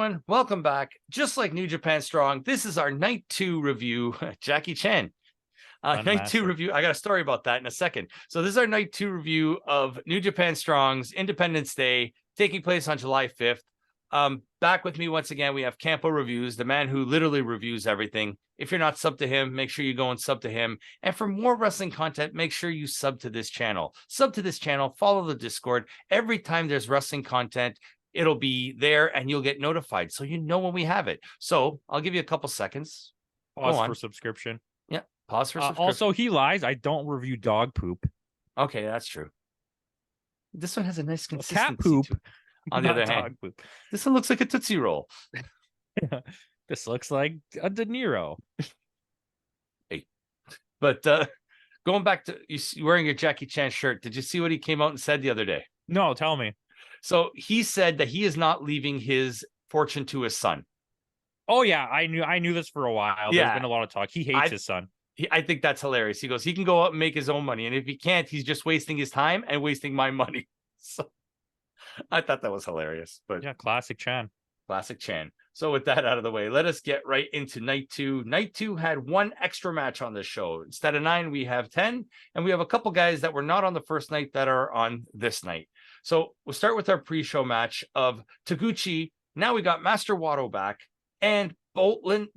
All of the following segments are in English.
everyone. Welcome back. Just like New Japan Strong, this is our Night 2 review. Jackie Chan. Night 2 review. I got a story about that in a second. So this is our Night 2 review of New Japan Strong's Independence Day, taking place on July 5th. Back with me once again, we have Campo Reviews, the man who literally reviews everything. If you're not sub to him, make sure you go and sub to him. And for more wrestling content, make sure you sub to this channel. Sub to this channel, follow the Discord. Every time there's wrestling content, it'll be there and you'll get notified. So you know when we have it. So I'll give you a couple seconds. Pause for subscription. Yeah, pause for subscription. Also, he lies. I don't review dog poop. Okay, that's true. This one has a nice consistency. Cat poop. On the other hand, poop. This one looks like a Tootsie Roll. This looks like a De Niro. Hey, but going back to you wearing your Jackie Chan shirt, did you see what he came out and said the other day? No, tell me. So he said that he is not leaving his fortune to his son. Oh yeah, I knew this for a while. Yeah. There's been a lot of talk. He hates his son. I think that's hilarious. He goes, he can go out and make his own money, and if he can't, he's just wasting his time and wasting my money. So I thought that was hilarious. But yeah, classic Chan. Classic Chan. So with that out of the way, let us get right into Night 2. Night 2 had one extra match on this show. Instead of 9, we have 10. And we have a couple guys that were not on the first night that are on this night. So we'll start with our pre-show match of Taguchi. Now we got Master Wato back and Boltin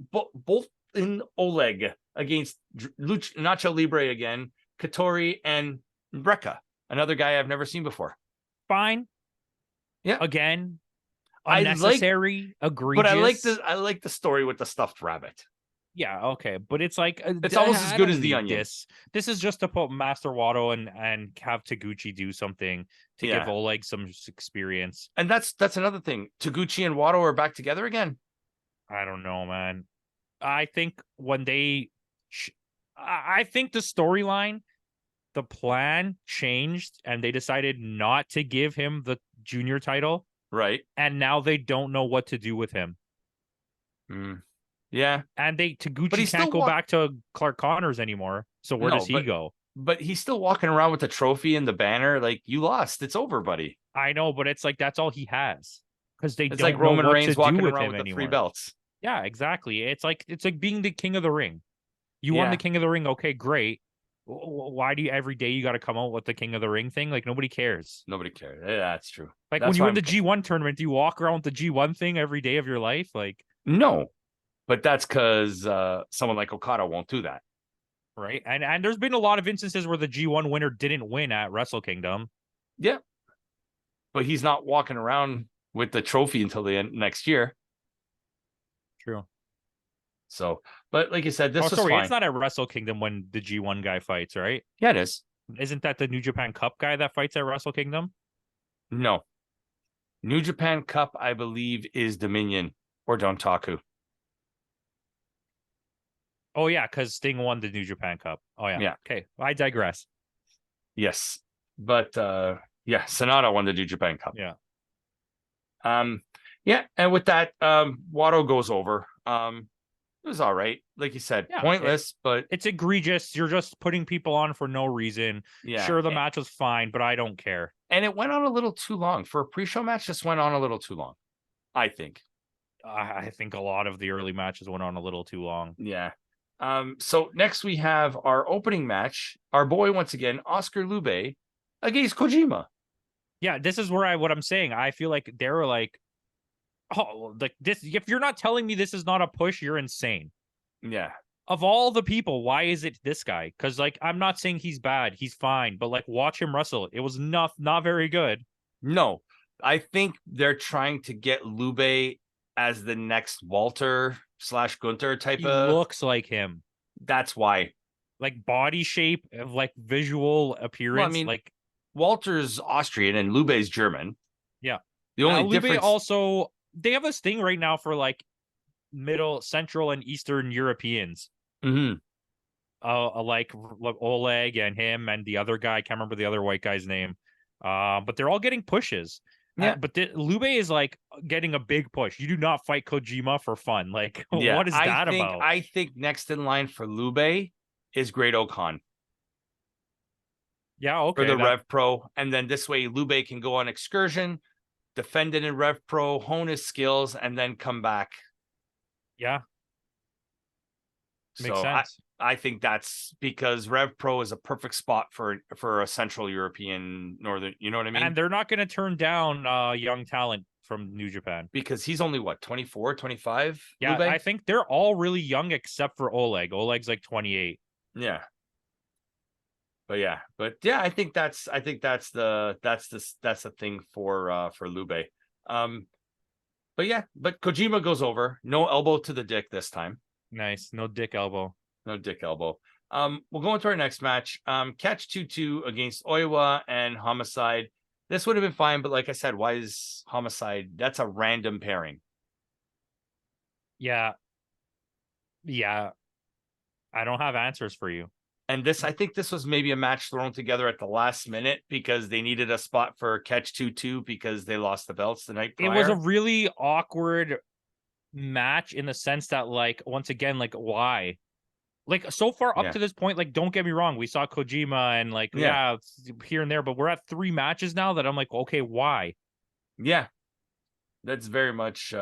Oleg against Nacho Libre again, Katori and Brecca, another guy I've never seen before. Fine. Yeah. Again, unnecessary, egregious. But I like the story with the stuffed rabbit. Yeah, okay, but it's like it's almost as good as the Onion. This is just to put Master Wato and have Taguchi do something to give Oleg some experience. And that's another thing. Taguchi and Wato are back together again. I don't know, man. I think when I think the storyline, the plan changed, and they decided not to give him the junior title. Right. And now they don't know what to do with him. Yeah. And Taguchi can't go back to Clark Connors anymore. So where does he go? But he's still walking around with the trophy and the banner. Like, you lost. It's over, buddy. I know, but it's like that's all he has. Because it's like Roman Reigns walking around with the 3 belts. Yeah, exactly. It's like being the king of the ring. You won the king of the ring. Okay, great. Why do you every day you got to come out with the king of the ring thing? Like, nobody cares. Nobody cares. Yeah, that's true. Like, when you win the G1 tournament, do you walk around with the G1 thing every day of your life? Like, no. But that's because someone like Okada won't do that. Right. And there's been a lot of instances where the G1 winner didn't win at Wrestle Kingdom. Yeah. But he's not walking around with the trophy until the end next year. True. So, but like you said, this was fine. It's not at Wrestle Kingdom when the G1 guy fights, right? Yeah, it is. Isn't that the New Japan Cup guy that fights at Wrestle Kingdom? No. New Japan Cup, I believe, is Dominion or Dontaku. Oh, yeah, because Sting won the New Japan Cup. Oh, yeah. Yeah. Okay, I digress. Yes. But, Sonata won the New Japan Cup. Yeah. Yeah, and with that, Wato goes over. It was all right. Like you said, pointless, but... It's egregious. You're just putting people on for no reason. Yeah. Sure, the match was fine, but I don't care. And it went on a little too long. For a pre-show match, just went on a little too long, I think. I think a lot of the early matches went on a little too long. Yeah. So next we have our opening match. Our boy, once again, Oscar Lube against Kojima. Yeah, this is where what I'm saying. I feel like they were like, oh, like this. If you're not telling me this is not a push, you're insane. Yeah. Of all the people, why is it this guy? Because like, I'm not saying he's bad. He's fine. But like, watch him wrestle. It was not very good. No, I think they're trying to get Lube as the next Walter / Gunther type of... He looks like him. That's why. Like body shape, of like visual appearance. Well, I mean, like Walter's Austrian and Lube's German. Yeah. The only difference... also, they have this thing right now for like Middle, Central, and Eastern Europeans. Mm-hmm. Like Oleg and him and the other guy. I can't remember the other white guy's name. But they're all getting pushes. Yeah, but Lube is like getting a big push. You do not fight Kojima for fun. Like, what is that about? I think next in line for Lube is Great Okan. Yeah, okay. For the Rev Pro. And then this way, Lube can go on excursion defend it in Rev Pro, hone his skills, and then come back. Yeah. Makes So sense. I think that's because Rev Pro is a perfect spot for a Central European Northern, you know what I mean? And they're not going to turn down young talent from New Japan. Because he's only what, 24, 25? Yeah, Lube? I think they're all really young except for Oleg. Oleg's like 28. Yeah. But I think that's the thing for Lube. But Kojima goes over. No elbow to the dick this time. Nice. No dick elbow. No dick elbow. We'll go into our next match. Catch 2-2 against Oiwa and Homicide. This would have been fine, but like I said, why is Homicide? That's a random pairing. Yeah. Yeah. I don't have answers for you. And I think this was maybe a match thrown together at the last minute because they needed a spot for Catch 2-2 because they lost the belts the night prior. It was a really awkward match in the sense that, like, once again, like, why? Like, so far up to this point, like, don't get me wrong, we saw Kojima and like, here and there, but we're at 3 matches now that I'm like, okay, why? Yeah, that's very much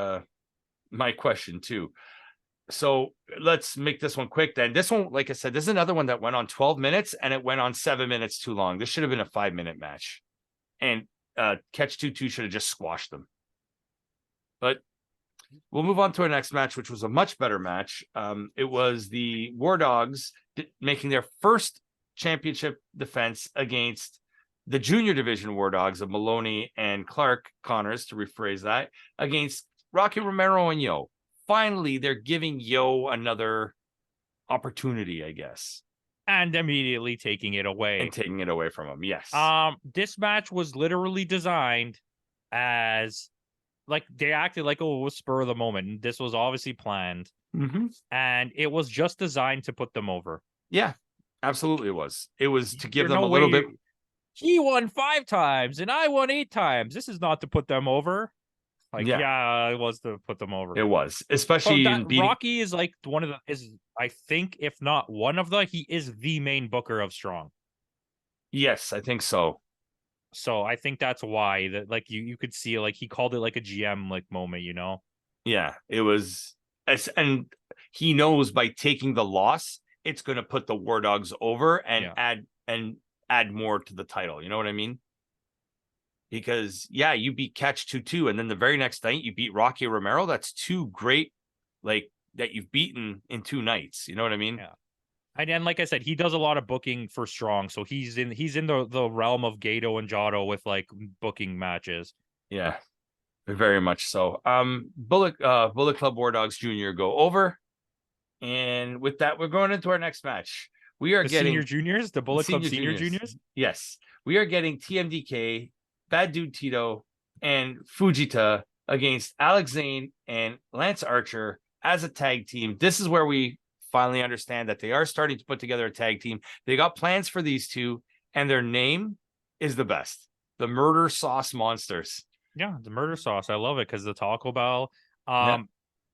my question too. So let's make this one quick then. This one, like I said, this is another one that went on 12 minutes and it went on 7 minutes too long. This should have been a 5-minute match. And Catch 2-2 should have just squashed them. But we'll move on to our next match, which was a much better match. It was the War Dogs making their first championship defense against the junior division War Dogs of Maloney and Clark Connors, to rephrase that, against Rocky Romero and Yo. Finally, they're giving Yo another opportunity, I guess. And immediately taking it away. And taking it away from him, yes. This match was literally designed as, like, they acted like, oh, it was spur of the moment. This was obviously planned. Mm-hmm. And it was just designed to put them over. Yeah, absolutely it was. It was to give them a little bit. He won 5 times and I won 8 times. This is not to put them over. Like, yeah, it was to put them over. It was, especially in beating... Rocky is like I think, if not one of he is the main booker of Strong. Yes, I think so. So I think that's why that, like, you could see, like, he called it like a GM like moment, you know? Yeah, it was, and he knows by taking the loss, it's going to put the War Dogs over and add more to the title. You know what I mean? Because you beat Catch 2-2, and then the very next night you beat Rocky Romero. That's 2 great, like, that you've beaten in 2 nights. You know what I mean? Yeah. And like I said, he does a lot of booking for Strong, so he's in the realm of Gato and Jotto with, like, booking matches. Yeah, very much so. Bullet Club War Dogs Jr. go over, and with that, we're going into our next match. We are getting senior juniors, the Bullet Club senior juniors. Yes, we are getting TMDK, Bad Dude Tito, and Fujita against Alex Zane and Lance Archer as a tag team. This is where we finally understand that they are starting to put together a tag team. They got plans for these two, and their name is the best: the Murder Sauce Monsters. Yeah, the Murder Sauce. I love it because the Taco Bell.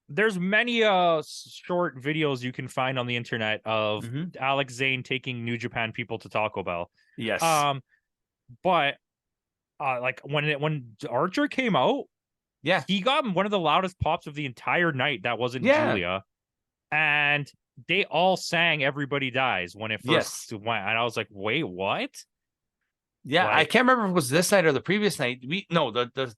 There's many short videos you can find on the internet of Alex Zane taking New Japan people to Taco Bell. Yes. But like when Archer came out, he got one of the loudest pops of the entire night. That wasn't Julia, and they all sang "Everybody Dies" when it first went, and I was like, "Wait, what?" Yeah, I can't remember if it was this night or the previous night.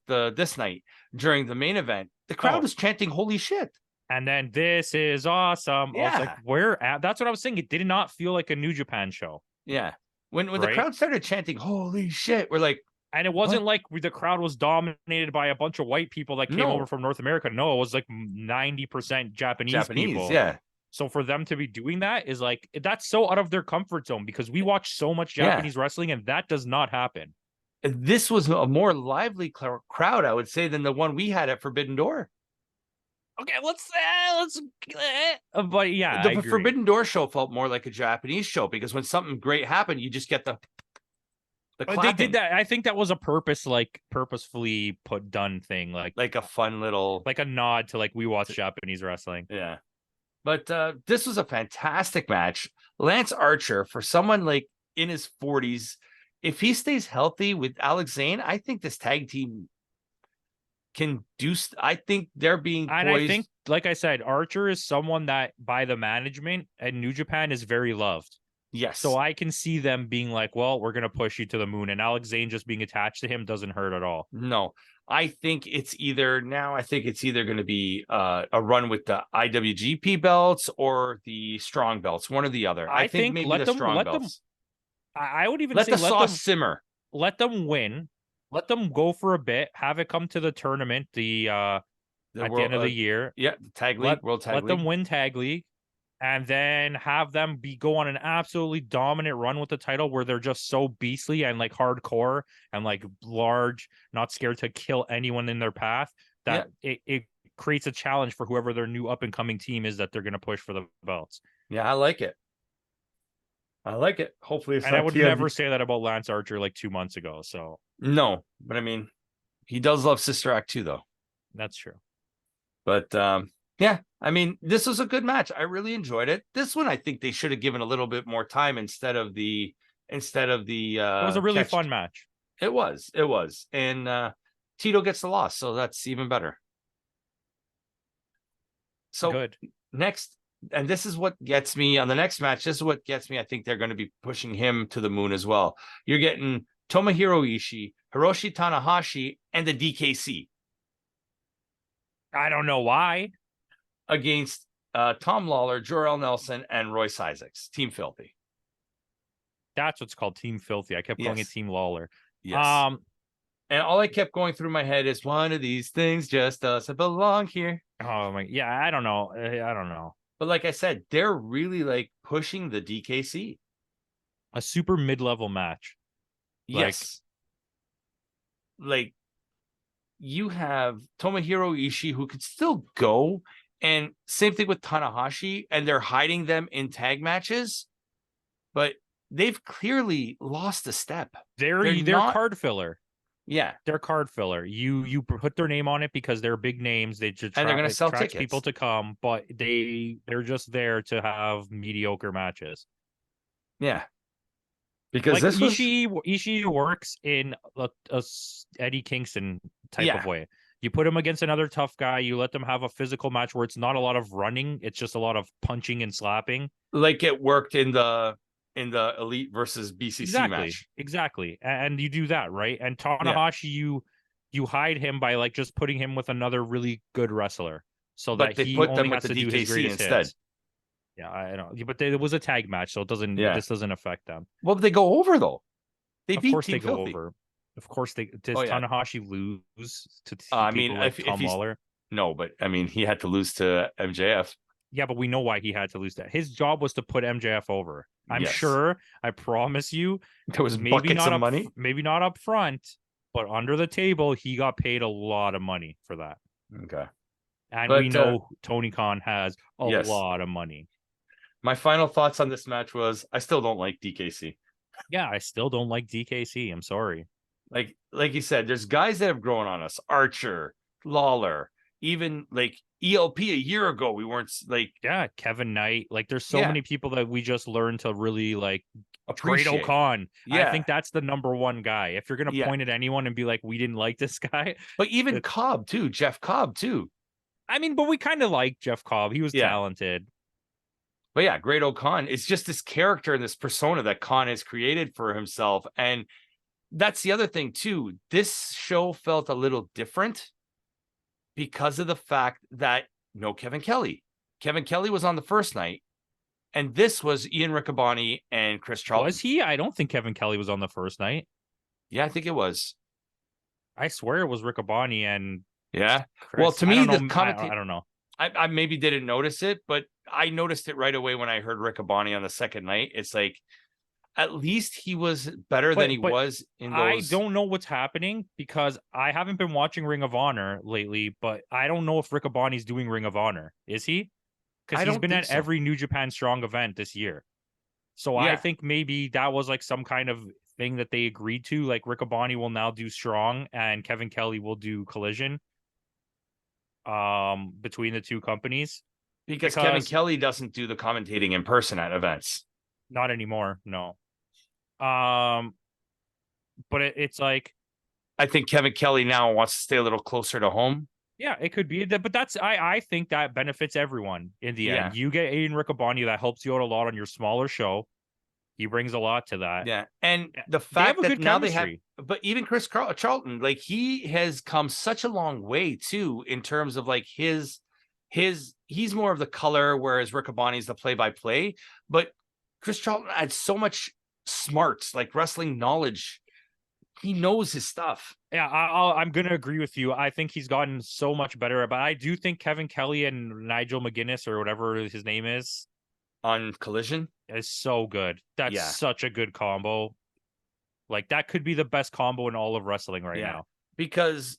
This night during the main event, the crowd was chanting "Holy shit!" And then "This is awesome." Yeah. I was like, "Where at?" That's what I was saying. It did not feel like a New Japan show. Yeah, when the crowd started chanting "Holy shit," we're like. And it wasn't like the crowd was dominated by a bunch of white people that came over from North America. No, it was like 90% Japanese people. Yeah. So for them to be doing that is like, that's so out of their comfort zone because we watch so much Japanese wrestling and that does not happen. This was a more lively crowd, I would say, than the one we had at Forbidden Door. Okay, but yeah, the Forbidden Door show felt more like a Japanese show because when something great happened, you just get the they did that. I think that was a purposefully done thing, like a fun little, like a nod to, like, we watch Japanese wrestling. Yeah, but this was a fantastic match. Lance Archer, for someone like in his 40s, if he stays healthy with Alex Zane, I think this tag team can do. I think they're being poised. And I think, like I said, Archer is someone that by the management and New Japan is very loved. Yes. So I can see them being like, well, we're going to push you to the moon. And Alex Zane just being attached to him doesn't hurt at all. No, I think it's either going to be a run with the IWGP belts or the strong belts, one or the other. I think maybe the strong belts. I would even let say the sauce simmer. Let them win. Let them go for a bit. Have it come to the tournament at the end of the year. Yeah, the tag league, World Tag League. Let them win tag league. And then have them go on an absolutely dominant run with the title where they're just so beastly and like hardcore and like large, not scared to kill anyone in their path, that it creates a challenge for whoever their new up and coming team is that they're going to push for the belts. Yeah, I like it. Hopefully, and I would never say that about Lance Archer like 2 months ago. So no, but I mean, he does love Sister Act too, though. That's true. But yeah, I mean, this was a good match. I really enjoyed it. This one, I think they should have given a little bit more time instead of the. It was a really fun match. It was, and Tito gets the loss, so that's even better. So good. Next, and this is what gets me on the next match. This is what gets me. I think they're going to be pushing him to the moon as well. You're getting Tomohiro Ishii, Hiroshi Tanahashi, and the DKC. I don't know why. Against Tom Lawler, Jor-El Nelson, and Royce Isaacs. Team Filthy. That's what's called Team Filthy. I kept calling it Team Lawler. Yes. And all I kept going through my head is one of these things just doesn't belong here. Oh my, yeah, I don't know. But like I said, they're really like pushing the DKC. A super mid-level match. Yes. Like you have Tomohiro Ishii who could still go. And same thing with Tanahashi, and they're hiding them in tag matches, but they've clearly lost a step. They're card filler. Yeah, they're card filler. You put their name on it because they're big names. They just and they're going to sell tickets, people to come, but they're just there to have mediocre matches. Yeah, because like Ishii works in a Eddie Kingston type of way. You put him against another tough guy. You let them have a physical match where it's not a lot of running. It's just a lot of punching and slapping. Like it worked in the Elite versus BCC match. Exactly. And you do that, right? And Tanahashi, you hide him by like just putting him with another really good wrestler, so that he only has to do his greatest hits. Yeah, I know. But it was a tag match, so it doesn't. This doesn't affect them. Well, they go over though. They beat course Team they go Filthy. over. Of course they. Does Tanahashi lose to I people mean, like Tom Lawler? No, but I mean, he had to lose to MJF. Yeah, but we know why he had to lose that. His job was to put MJF over. I'm sure. I promise you, there was buckets of money. Maybe not up front, but under the table, he got paid a lot of money for that. Okay. And we know Tony Khan has a lot of money. My final thoughts on this match was I still don't like DKC. Yeah, I still don't like DKC. I'm sorry. Like you said, there's guys that have grown on us. Archer, Lawler, even like ELP a year ago. We weren't like Kevin Knight. Like there's so many people that we just learned to really like appreciate. Great O'Khan. Yeah. I think that's the number one guy. If you're gonna point at anyone and be like, we didn't like this guy. But even Cobb too, Jeff Cobb too. I mean, but we kind of like Jeff Cobb. He was talented. But yeah, Great O'Khan. It's just this character and this persona that Khan has created for himself. And that's the other thing too. This show felt a little different because of the fact that no Kevin Kelly. Kevin Kelly was on the first night, and this was Ian Riccaboni and Chris Charlton. Was he? I don't think Kevin Kelly was on the first night. Yeah, I think it was. I swear it was Riccaboni and Chris. Well, to me, the commentator, I don't know. I maybe didn't notice it, but I noticed it right away when I heard Riccaboni on the second night. It's like, at least he was better than he was in those. I don't know what's happening because I haven't been watching Ring of Honor lately, but I don't know if Riccaboni's doing Ring of Honor. Is he? Because he's been at every New Japan Strong event this year. So I think maybe that was like some kind of thing that they agreed to. Like Riccaboni will now do Strong and Kevin Kelly will do Collision between the two companies. Because Kevin Kelly doesn't do the commentating in person at events. Not anymore, no. But it's like I think Kevin Kelly now wants to stay a little closer to home. Yeah, it could be. But that's I think that benefits everyone in the end. You get Aiden Riccaboni, that helps you out a lot on your smaller show. He brings a lot to that. Yeah. And the fact that now chemistry. but even Chris Charlton, like he has come such a long way too, in terms of like he's more of the color, whereas Riccaboni's the play-by-play. But Chris Charlton adds so much smarts, like wrestling knowledge. He knows his stuff. Yeah, I'm going to agree with you. I think he's gotten so much better. But I do think Kevin Kelly and Nigel McGuinness, or whatever his name is, on Collision, is so good. That's such a good combo. Like, that could be the best combo in all of wrestling right now. Because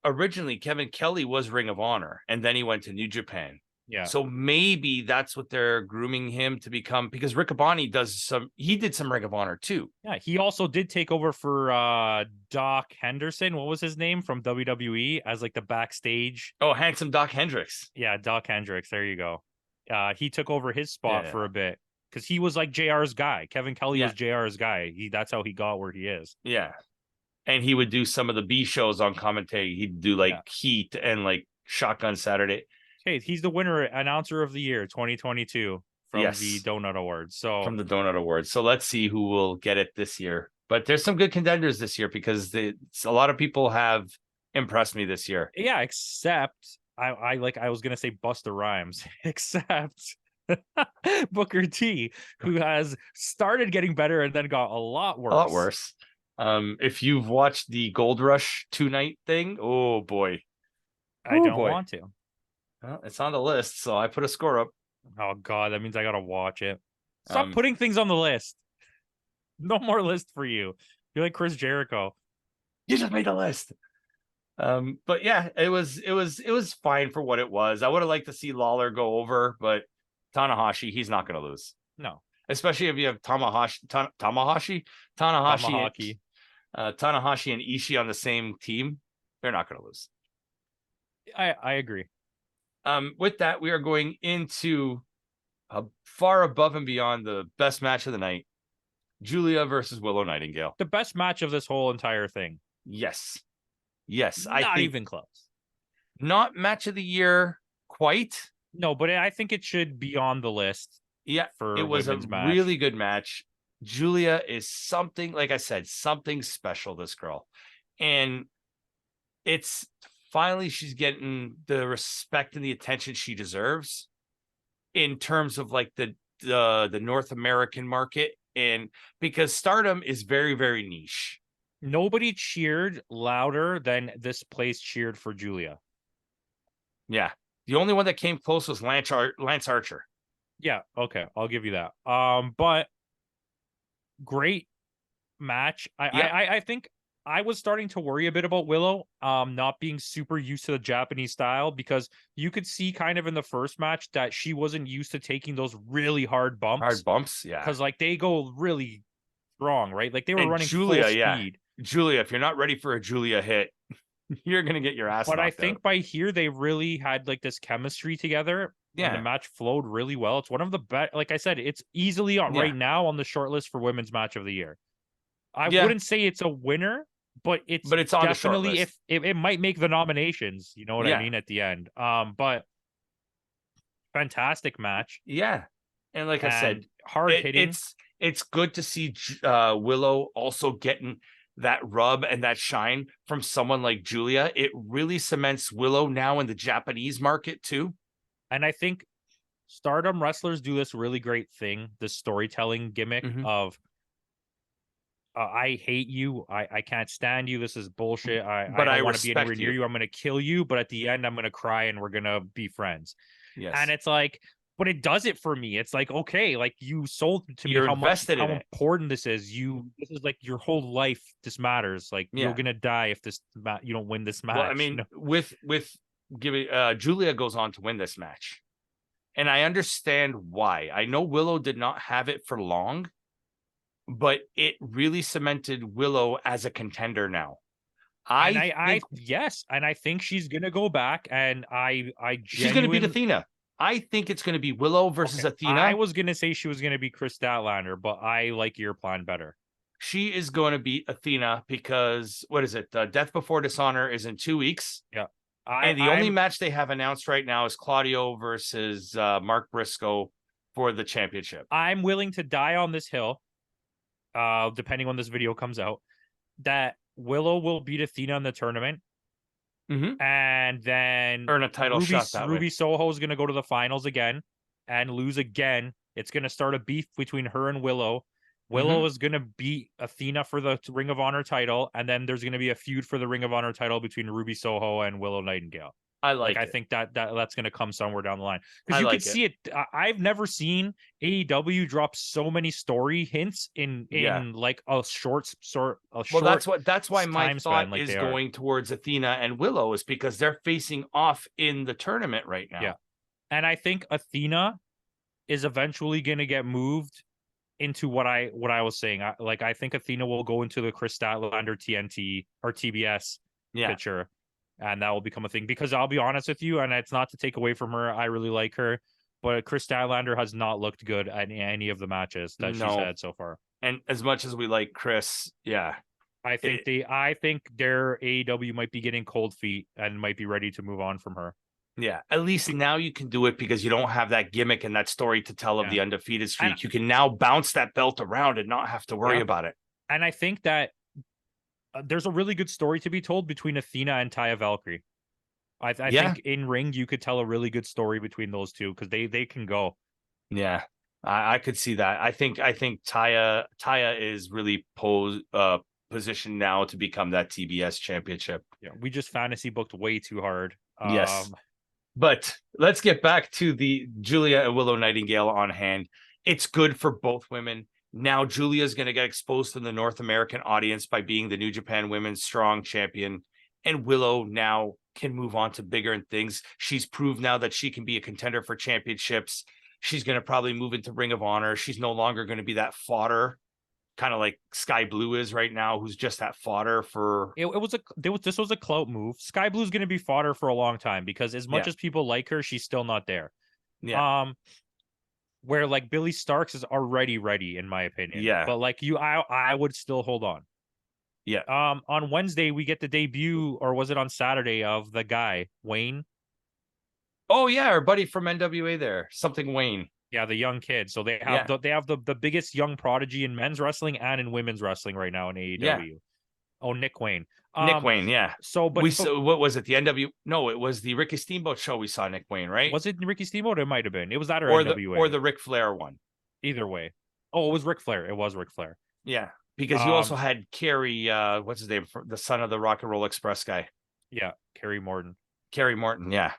originally Kevin Kelly was Ring of Honor, and then he went to New Japan. Yeah. So maybe that's what they're grooming him to become, because Riccaboni did some Ring of Honor too. Yeah, he also did take over for Doc Henderson. What was his name from WWE as like the backstage? Oh, Handsome Doc Hendricks. Yeah, Doc Hendricks. There you go. He took over his spot for a bit because he was like JR's guy. Kevin Kelly was JR's guy. That's how he got where he is. Yeah. And he would do some of the B shows on commentary. He'd do like Heat and like Shotgun Saturday. Hey, he's the winner, announcer of the year 2022 from the Donut Awards. So from the Donut Awards. So let's see who will get it this year. But there's some good contenders this year, because a lot of people have impressed me this year. Yeah, except I was gonna say Busta Rhymes, except Booker T, who has started getting better and then got a lot worse. A lot worse. If you've watched the Gold Rush 2-night thing, oh boy. I don't want to. Well, it's on the list, so I put a score up. Oh God, that means I gotta watch it. Stop putting things on the list. No more list for you. You're like Chris Jericho. You just made a list. But yeah, it was fine for what it was. I would have liked to see Lawler go over, but Tanahashi, he's not going to lose. No, especially if you have Tanahashi and Ishii on the same team. They're not going to lose. I agree. With that, we are going into far above and beyond the best match of the night. Julia versus Willow Nightingale. The best match of this whole entire thing. Yes. Not even close. Not match of the year quite. No, but I think it should be on the list. Yeah, it was a really good match. Julia is something, like I said, something special, this girl. And it's finally she's getting the respect and the attention she deserves in terms of like the North American market. And because Stardom is very, very niche. Nobody cheered louder than this place cheered for Julia. Yeah. The only one that came close was Lance Archer. Yeah, okay. I'll give you that. But great match. I think I was starting to worry a bit about Willow not being super used to the Japanese style, because you could see kind of in the first match that she wasn't used to taking those really hard bumps. Yeah. Because like they go really strong, right? Like they were running Julia, full speed. Julia, if you're not ready for a Julia hit, you're gonna get your ass knocked out. But I think by here they really had like this chemistry together. Yeah, and the match flowed really well. It's one of the best. Like I said, it's easily on right now on the short list for women's match of the year. I wouldn't say it's a winner, but it's definitely if it might make the nominations. You know what I mean at the end. But fantastic match. Yeah, and like I said, hard hitting. It's good to see Willow also getting that rub and that shine from someone like Julia. It really cements Willow now in the Japanese market too. And I think Stardom wrestlers do this really great thing, this storytelling gimmick of I hate you, I can't stand you, this is bullshit, I don't want to be anywhere near you, I'm going to kill you, but at the end I'm going to cry and we're going to be friends. Yes. And it's like, but it does it for me. It's like, okay, like you sold to me how important this is. This is like your whole life. This matters. Like you're gonna die if you don't win this match. Well, I mean, with giving Julia goes on to win this match, and I understand why. I know Willow did not have it for long, but it really cemented Willow as a contender now. Yes, and I think she's gonna go back, and she's gonna beat Athena. I think it's going to be Willow versus Athena. I was going to say she was going to be Chris Statlander, but I like your plan better. She is going to beat Athena because what is it? Death Before Dishonor is in 2 weeks. Yeah. And the only match they have announced right now is Claudio versus Mark Briscoe for the championship. I'm willing to die on this hill, depending when this video comes out, that Willow will beat Athena in the tournament. And then earn a title shot that Ruby way. Soho is going to go to the finals again and lose again. It's going to start a beef between her and Willow. Willow is going to beat Athena for the Ring of Honor title, and then there's going to be a feud for the Ring of Honor title between Ruby Soho and Willow Nightingale. I think that's going to come somewhere down the line, because you can see it. I've never seen AEW drop so many story hints in like a short. Well, that's why my thought is going towards Athena and Willow, is because they're facing off in the tournament right now. Yeah, and I think Athena is eventually going to get moved into what I was saying. I think Athena will go into the Chris Statlander TNT or TBS picture, and that will become a thing. Because I'll be honest with you, and it's not to take away from her, I really like her, but Chris Statlander has not looked good at any of the matches that she's had so far. And as much as we like Chris, I think their AEW might be getting cold feet and might be ready to move on from her. Yeah, at least now you can do it because you don't have that gimmick and that story to tell of the undefeated streak. You can now bounce that belt around and not have to worry about it. And I think that there's a really good story to be told between Athena and Taya Valkyrie. I think in ring you could tell a really good story between those two, because they can go. Yeah, I could see that. I think Taya is really positioned now to become that TBS championship. Yeah, we just fantasy booked way too hard. Yes. But let's get back to the Julia and Willow Nightingale on hand. It's good for both women. Now Julia is going to get exposed to the North American audience by being the New Japan Women's Strong Champion. And Willow now can move on to bigger things. She's proved now that she can be a contender for championships. She's going to probably move into Ring of Honor. She's no longer going to be that fodder, kind of like Sky Blue is right now, who's just that fodder for. This was a clout move. Sky Blue is going to be fodder for a long time, because as much as people like her, she's still not there. Yeah. Where like Billy Starks is already ready, in my opinion. Yeah. But like I would still hold on. Yeah. On Wednesday we get the debut, or was it on Saturday, of the guy Wayne? Oh yeah, our buddy from NWA there, something Wayne. Yeah, the young kid. So they have the biggest young prodigy in men's wrestling and in women's wrestling right now in AEW. Yeah. Oh, Nick Wayne. Nick Wayne, yeah. So, but what was it? The NW? No, it was the Ricky Steamboat show. We saw Nick Wayne, right? Was it Ricky Steamboat? It might have been. It was that or NWA, or the Ric Flair one. Either way. Oh, it was Ric Flair. It was Ric Flair. Yeah, because you also had Kerry. What's his name? The son of the Rock and Roll Express guy. Yeah, Kerry Morton. Kerry Morton. Yeah.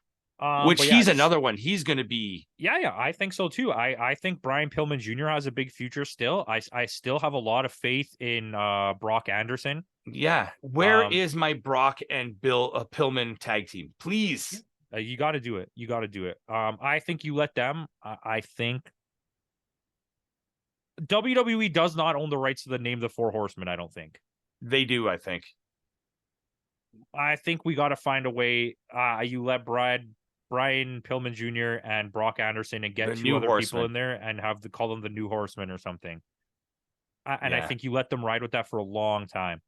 Which he's another one. He's going to be. Yeah, I think so too. I think Brian Pillman Jr. has a big future still. I still have a lot of faith in Brock Anderson. Yeah. Where is my Brock and Bill Pillman tag team? Please. You got to do it. You got to do it. I think you let them. I think WWE does not own the rights to the name The Four Horsemen. I don't think they do. I think we got to find a way. You let Brian Pillman Jr. and Brock Anderson and get two other people in there and call them the New Horsemen or something. I think you let them ride with that for a long time.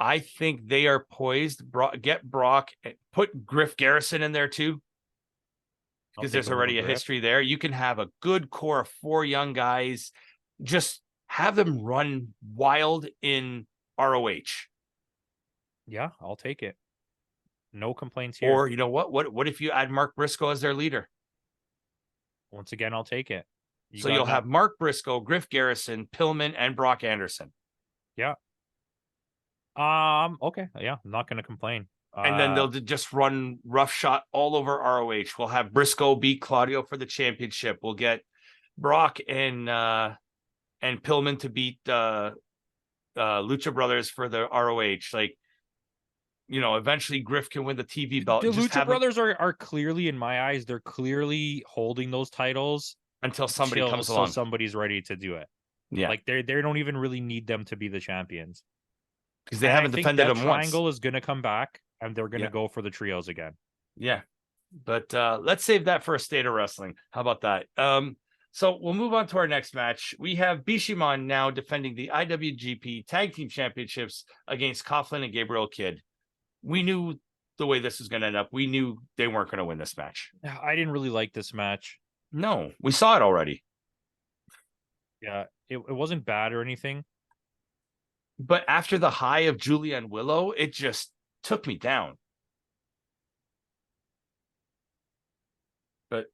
I think they are poised. Get Brock, put Griff Garrison in there too, because there's already a history there. You can have a good core of 4 young guys. Just have them run wild in ROH. Yeah, I'll take it. No complaints here. Or you know what? What if you add Mark Briscoe as their leader? Once again, I'll take it. You'll have Mark Briscoe, Griff Garrison, Pillman, and Brock Anderson. Yeah. Okay. Yeah, I'm not going to complain. And then they'll just run roughshod all over ROH. We'll have Briscoe beat Claudio for the championship. We'll get Brock and Pillman to beat Lucha Brothers for the ROH. Like, you know, eventually Griff can win the TV belt. The Lucha Brothers are clearly, in my eyes, they're clearly holding those titles until somebody comes along. Somebody's ready to do it. Yeah, like they don't even really need them to be the champions, because they haven't defended them once. Triangle is going to come back, and they're going to go for the trios again. Yeah, but let's save that for a State of Wrestling. How about that? So we'll move on to our next match. We have Bishamon now defending the IWGP Tag Team Championships against Coughlin and Gabriel Kidd. We knew the way this was going to end up. We knew they weren't going to win this match. I didn't really like this match. No, we saw it already. Yeah, it wasn't bad or anything. But after the high of Julia and Willow, it just took me down. But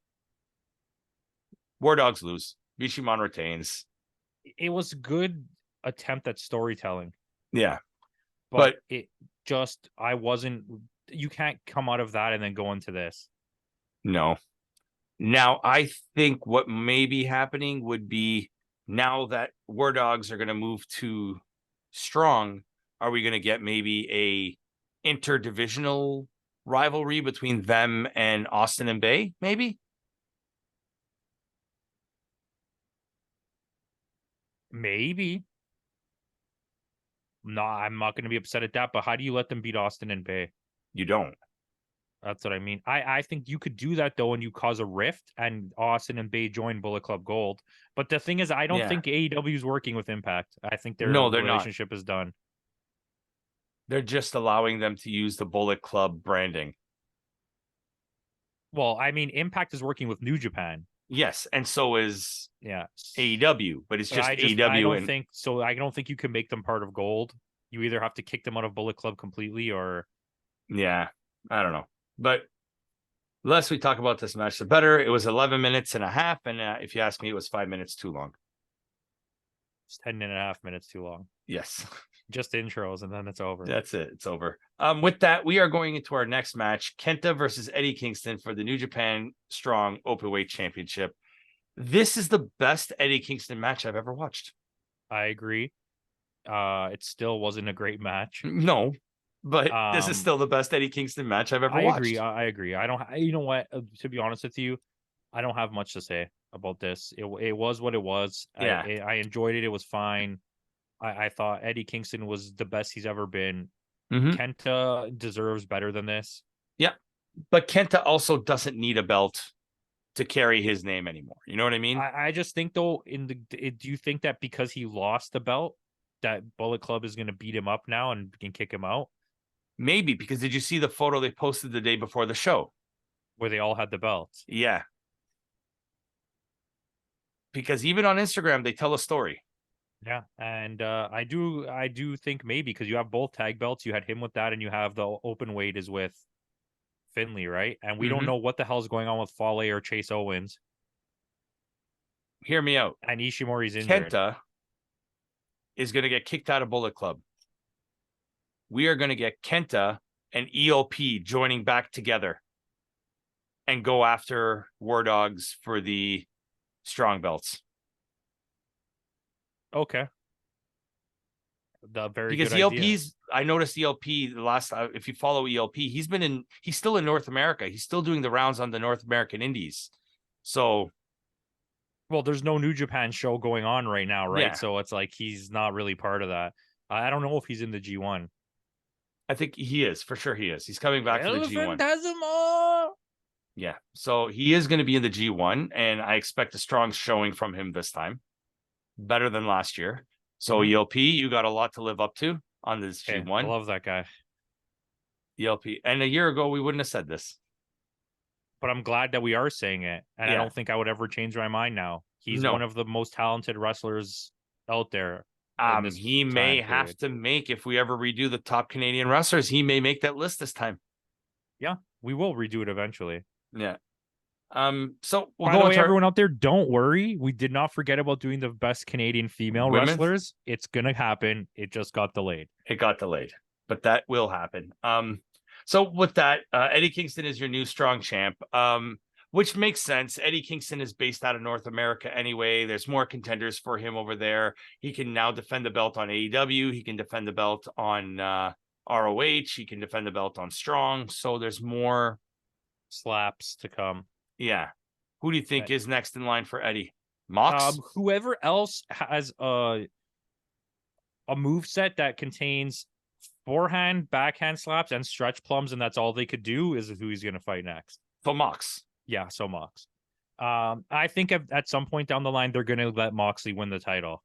War Dogs lose. Bishamon retains. It was a good attempt at storytelling. Yeah. But it just, you can't come out of that and then go into this. No. Now, I think what may be happening would be, now that War Dogs are going to move to Strong, are we going to get maybe a interdivisional rivalry between them and Austin and Bay, maybe? Maybe. No, I'm not going to be upset at that, but how do you let them beat Austin and Bay? You don't. That's what I mean. I think you could do that, though, and you cause a rift, and Austin and Bay join Bullet Club Gold. But the thing is, I don't think AEW is working with Impact. I think their relationship is done. They're just allowing them to use the Bullet Club branding. Well, I mean, Impact is working with New Japan. Yes, and so is AEW, but it's just AEW. I don't think you can make them part of Gold. You either have to kick them out of Bullet Club completely, or I don't know. But the less we talk about this match, the better. It was 11 minutes and a half, and if you ask me, it was 5 minutes too long. It's 10.5 minutes too long. Yes. Just intros, and then it's over. That's it. It's over. With that, we are going into our next match, Kenta versus Eddie Kingston for the New Japan Strong Openweight Championship. This is the best Eddie Kingston match I've ever watched. I agree. It still wasn't a great match. No, but this is still the best Eddie Kingston match I've ever watched. I agree. I don't. You know what? To be honest with you, I don't have much to say about this. It was what it was. Yeah. I enjoyed it. It was fine. I thought Eddie Kingston was the best he's ever been. Mm-hmm. Kenta deserves better than this. Yeah, but Kenta also doesn't need a belt to carry his name anymore. You know what I mean? I just think, though, do you think that because he lost the belt, that Bullet Club is going to beat him up now and can kick him out? Maybe, because did you see the photo they posted the day before the show? Where they all had the belts? Yeah. Because even on Instagram, they tell a story. Yeah, and I do think maybe, because you have both tag belts. You had him with that, and you have the open weight is with Finley, right? And we don't know what the hell's going on with Fale or Chase Owens. Hear me out. And Ishimori's injured. Kenta is going to get kicked out of Bullet Club. We are going to get Kenta and ELP joining back together and go after War Dogs for the strong belts. Okay. Because ELP's, I noticed ELP the last, if you follow ELP, he's still in North America. He's still doing the rounds on the North American Indies. So, well, there's no New Japan show going on right now, right? Yeah. So it's like he's not really part of that. I don't know if he's in the G1. I think he is. For sure he is. He's coming back for the G1. Yeah. So he is going to be in the G1, and I expect a strong showing from him this time. Better than last year. So ELP, you got a lot to live up to on this G1. I love that guy. ELP. And a year ago, we wouldn't have said this. But I'm glad that we are saying it. And I don't think I would ever change my mind now. He's one of the most talented wrestlers out there. He may have to make, if we ever redo the top Canadian wrestlers, he may make that list this time. Yeah, we will redo it eventually. Yeah. So by the way, everyone out there, don't worry. We did not forget about doing the best Canadian female wrestlers. It's gonna happen. It just got delayed. It got delayed, but that will happen. So with that, Eddie Kingston is your new strong champ. Which makes sense. Eddie Kingston is based out of North America anyway. There's more contenders for him over there. He can now defend the belt on AEW. He can defend the belt on ROH. He can defend the belt on Strong. So there's more slaps to come. Yeah. Who do you think is next in line for Eddie? Mox? Whoever else has a move set that contains forehand, backhand slaps, and stretch plums, and that's all they could do, is who he's going to fight next. So Mox. Yeah, so Mox. I think at some point down the line they're going to let Moxley win the title.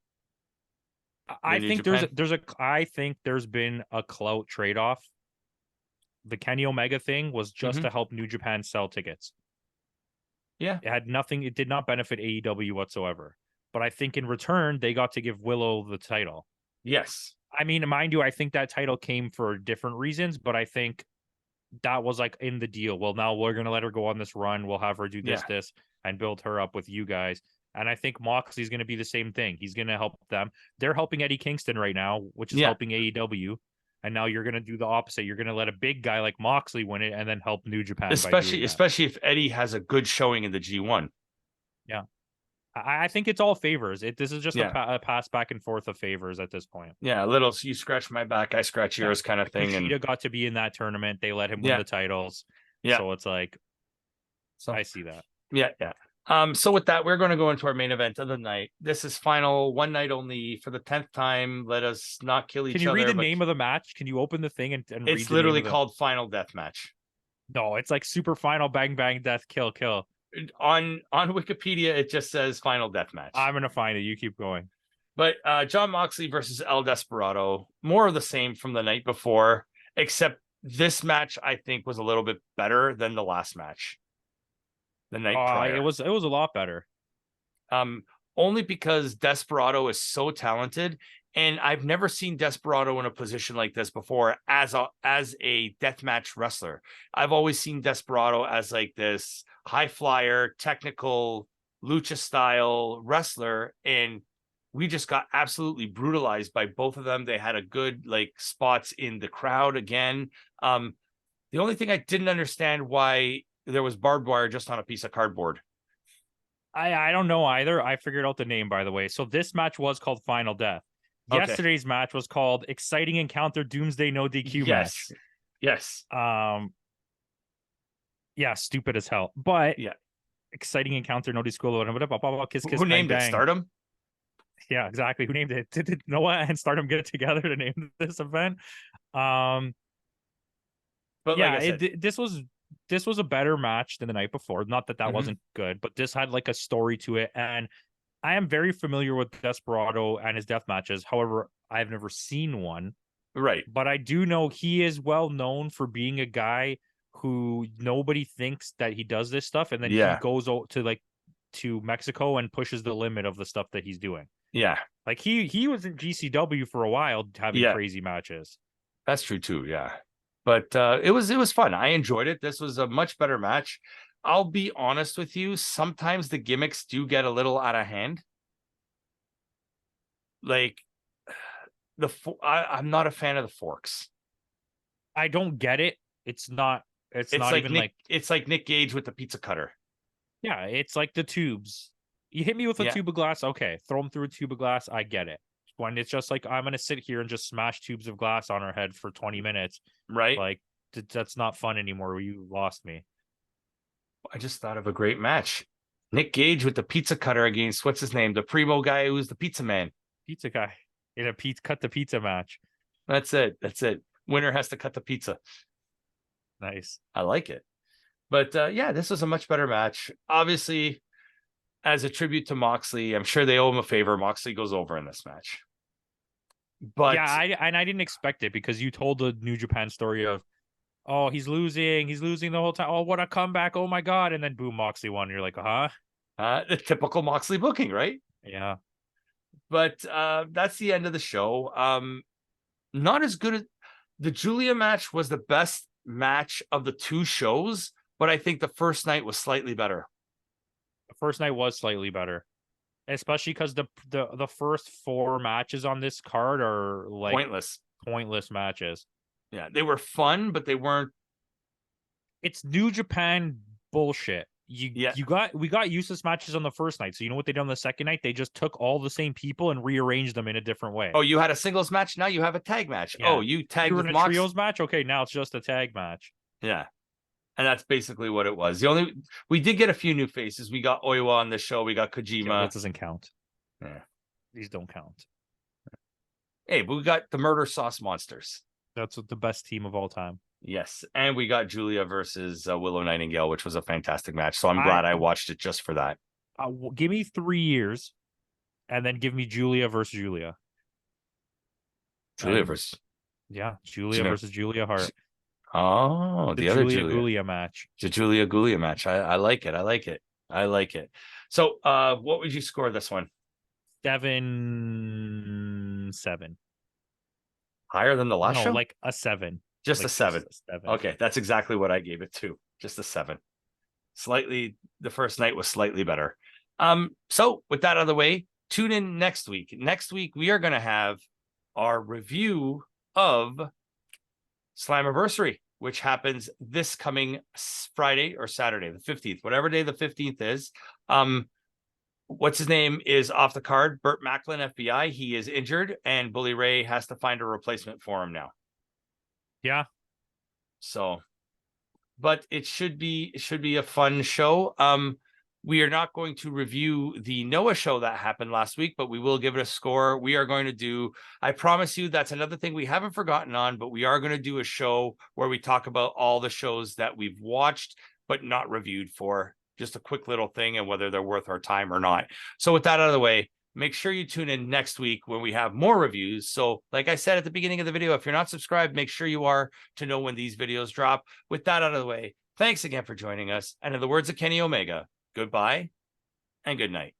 I think I think there's been a clout trade-off. The Kenny Omega thing was just to help New Japan sell tickets. Yeah. It had nothing, it did not benefit AEW whatsoever. But I think in return, they got to give Willow the title. Yes. I mean, mind you, I think that title came for different reasons, but I think that was like in the deal. Well, now we're going to let her go on this run. We'll have her do this, and build her up with you guys. And I think Moxley's going to be the same thing. He's going to help them. They're helping Eddie Kingston right now, which is helping AEW. And now you're going to do the opposite. You're going to let a big guy like Moxley win it and then help New Japan. Especially if Eddie has a good showing in the G1. Yeah. I think it's all favors. This is just a pass back and forth of favors at this point. Yeah, a little you scratch my back, I scratch yours kind of thing. Kushida got to be in that tournament. They let him win the titles. Yeah. So it's like, I see that. Yeah. So with that, we're going to go into our main event of the night. This is final one night only for the 10th time. Let us not kill each other. Can you read the name of the match? Can you open the thing and read it's literally called Final Death Match. No, it's like Super Final Bang Bang Death Kill Kill. On Wikipedia, it just says Final Death Match. I'm going to find it. You keep going. But John Moxley versus El Desperado, more of the same from the night before, except this match, I think, was a little bit better than the last match. The night prior. It was a lot better. Only because Desperado is so talented, and I've never seen Desperado in a position like this before as a deathmatch wrestler. I've always seen Desperado as like this high flyer, technical, lucha style wrestler, and we just got absolutely brutalized by both of them. They had a good like spots in the crowd again. The only thing I didn't understand why there was barbed wire just on a piece of cardboard. I don't know either. I figured out the name, by the way. So this match was called Final Death. Okay. Yesterday's match was called Exciting Encounter Doomsday No DQ match. Yes. Yeah, stupid as hell. But Exciting Encounter No DQ. Kiss, Who named bang, it? Stardom? Yeah, exactly. Who named it? Did Noah and Stardom get together to name this event? But yeah, like this was a better match than the night before. Not that wasn't good, but this had like a story to it. And I am very familiar with Desperado and his death matches. However, I've never seen one. Right. But I do know he is well known for being a guy who nobody thinks that he does this stuff. And then he goes to Mexico and pushes the limit of the stuff that he's doing. Yeah. Like he was in GCW for a while having crazy matches. That's true too. Yeah. But it was fun. I enjoyed it. This was a much better match. I'll be honest with you. Sometimes the gimmicks do get a little out of hand. Like I'm not a fan of the forks. I don't get it. It's not like even it's like Nick Gage with the pizza cutter. Yeah, it's like the tubes. You hit me with a tube of glass. Okay, throw them through a tube of glass. I get it. When it's just like, I'm going to sit here and just smash tubes of glass on her head for 20 minutes. Right. Like, that's not fun anymore. You lost me. I just thought of a great match. Nick Gage with the pizza cutter against, what's his name? The primo guy who's the pizza man. Pizza guy. In a cut the pizza match. That's it. Winner has to cut the pizza. Nice. I like it. But this was a much better match. Obviously, as a tribute to Moxley, I'm sure they owe him a favor. Moxley goes over in this match. But yeah, I didn't expect it because you told the New Japan story of, oh, he's losing the whole time. Oh, what a comeback! Oh my god! And then boom, Moxley won. You're like, the typical Moxley booking, right? Yeah. But that's the end of the show. Not as good as the Julia match was the best match of the two shows, but I think the first night was slightly better. The first night was slightly better. Especially because the first 4 matches on this card are like pointless matches. Yeah, they were fun, but they weren't. It's New Japan bullshit. We got useless matches on the first night. So you know what they did on the second night? They just took all the same people and rearranged them in a different way. Oh, you had a singles match. Now you have a tag match. Yeah. Oh, you tagged with a trios match. Okay, now it's just a tag match. Yeah. And that's basically what it was. We did get a few new faces. We got Oiwa on the show. We got Kojima. Yeah, that doesn't count. Yeah. These don't count. Hey, but we got the Murder Sauce Monsters. That's the best team of all time. Yes, and we got Julia versus Willow Nightingale, which was a fantastic match. So I'm glad I watched it just for that. Give me 3 years, and then give me Julia versus Julia. Julia versus Julia versus Julia Hart. Oh, the other Julia Julia. Gulia match. The Julia Gulia match. I like it. I like it. I like it. So, what would you score this one? 7-7. Higher than the last show? Like a 7. Just like a 7. Just a 7. Okay, that's exactly what I gave it too. Just a 7. Slightly, the first night was slightly better. So with that out of the way, tune in next week. Next week, we are going to have our review of Slammiversary, which happens this coming Friday or Saturday, the 15th, whatever day the 15th is. What's his name is off the card. Burt Macklin, FBI. He is injured, and Bully Ray has to find a replacement for him now. Yeah. So, but it should be a fun show. We are not going to review the Noah show that happened last week, but we will give it a score. We are going to do, I promise you, that's another thing we haven't forgotten on, but we are going to do a show where we talk about all the shows that we've watched, but not reviewed for. Just a quick little thing and whether they're worth our time or not. So with that out of the way, make sure you tune in next week when we have more reviews. So like I said at the beginning of the video, if you're not subscribed, make sure you are to know when these videos drop. With that out of the way, thanks again for joining us. And in the words of Kenny Omega, goodbye and good night.